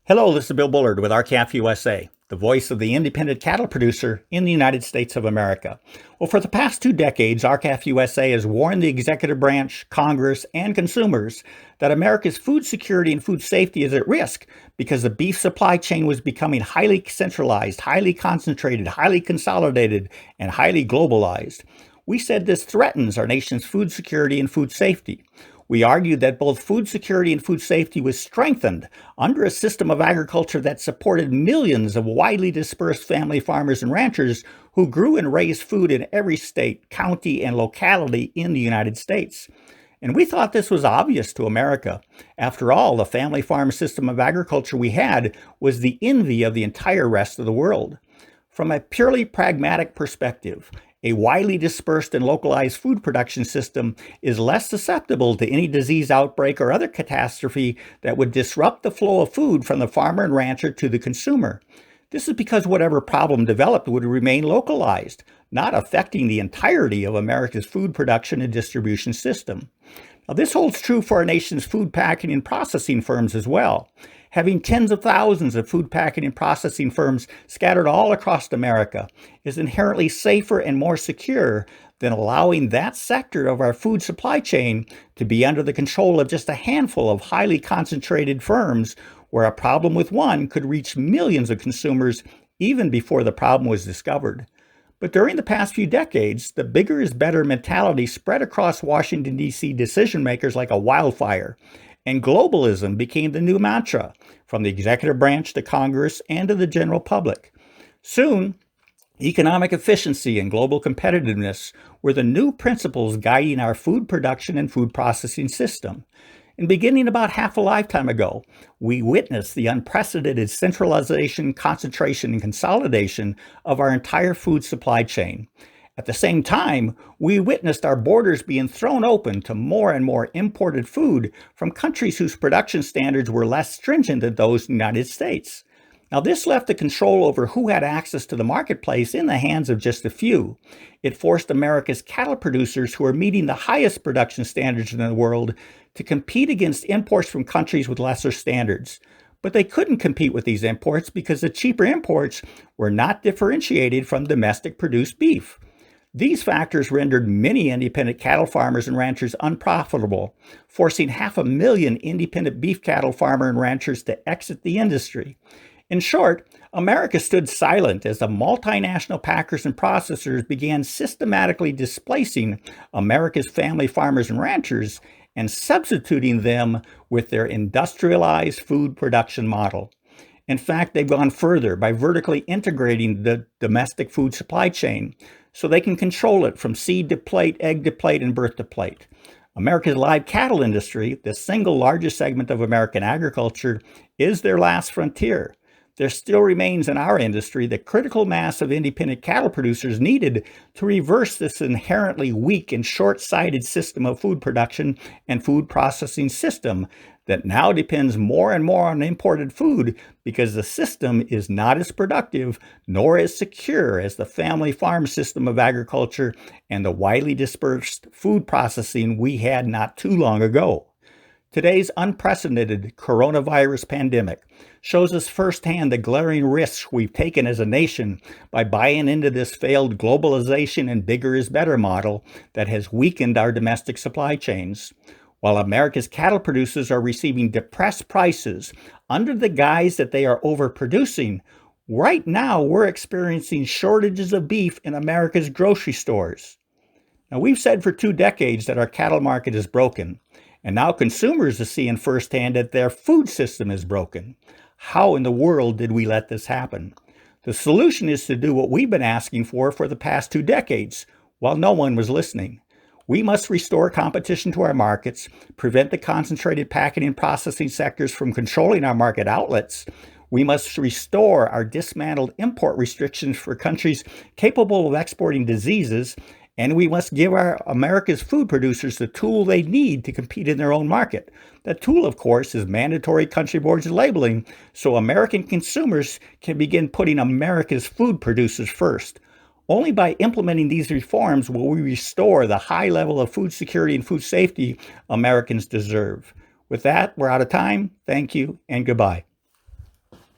Hello, this is Bill Bullard with RCAF USA, the voice of the independent cattle producer in the United States of America. Well, for the past 2 decades, RCAF USA has warned the executive branch, Congress, and consumers that America's food security and food safety is at risk because the beef supply chain was becoming highly centralized, highly concentrated, highly consolidated, and highly globalized. We said this threatens our nation's food security and food safety. We argued that both food security and food safety was strengthened under a system of agriculture that supported millions of widely dispersed family farmers and ranchers who grew and raised food in every state, county, and locality in the United States. And we thought this was obvious to America. After all, the family farm system of agriculture we had was the envy of the entire rest of the world. From a purely pragmatic perspective, a widely dispersed and localized food production system is less susceptible to any disease outbreak or other catastrophe that would disrupt the flow of food from the farmer and rancher to the consumer. This is because whatever problem developed would remain localized, not affecting the entirety of America's food production and distribution system. Now, this holds true for our nation's food packing and processing firms as well. Having tens of thousands of food packing and processing firms scattered all across America is inherently safer and more secure than allowing that sector of our food supply chain to be under the control of just a handful of highly concentrated firms where a problem with one could reach millions of consumers even before the problem was discovered. But during the past few decades, the bigger is better mentality spread across Washington, D.C. decision makers like a wildfire. And globalism became the new mantra from the executive branch to Congress and to the general public. Soon, economic efficiency and global competitiveness were the new principles guiding our food production and food processing system. And beginning about half a lifetime ago, we witnessed the unprecedented centralization, concentration, and consolidation of our entire food supply chain. At the same time, we witnessed our borders being thrown open to more and more imported food from countries whose production standards were less stringent than those in the United States. Now, this left the control over who had access to the marketplace in the hands of just a few. It forced America's cattle producers, who are meeting the highest production standards in the world, to compete against imports from countries with lesser standards. But they couldn't compete with these imports because the cheaper imports were not differentiated from domestic produced beef. These factors rendered many independent cattle farmers and ranchers unprofitable, forcing 500,000 independent beef cattle farmers and ranchers to exit the industry. In short, America stood silent as the multinational packers and processors began systematically displacing America's family farmers and ranchers and substituting them with their industrialized food production model. In fact, they've gone further by vertically integrating the domestic food supply chain so they can control it from seed to plate, egg to plate, and birth to plate. America's live cattle industry, the single largest segment of American agriculture, is their last frontier. There still remains in our industry the critical mass of independent cattle producers needed to reverse this inherently weak and short-sighted system of food production and food processing system that now depends more and more on imported food because the system is not as productive nor as secure as the family farm system of agriculture and the widely dispersed food processing we had not too long ago. Today's unprecedented coronavirus pandemic shows us firsthand the glaring risks we've taken as a nation by buying into this failed globalization and bigger is better model that has weakened our domestic supply chains. While America's cattle producers are receiving depressed prices under the guise that they are overproducing, right now we're experiencing shortages of beef in America's grocery stores. Now, we've said for 2 decades that our cattle market is broken, and now consumers are seeing firsthand that their food system is broken. How in the world did we let this happen? The solution is to do what we've been asking for the past 2 decades, while no one was listening. We must restore competition to our markets, prevent the concentrated packing and processing sectors from controlling our market outlets. We must restore our dismantled import restrictions for countries capable of exporting diseases, and we must give our America's food producers the tool they need to compete in their own market. That tool, of course, is mandatory country of origin labeling, so American consumers can begin putting America's food producers first. Only by implementing these reforms will we restore the high level of food security and food safety Americans deserve. With that, we're out of time. Thank you and goodbye.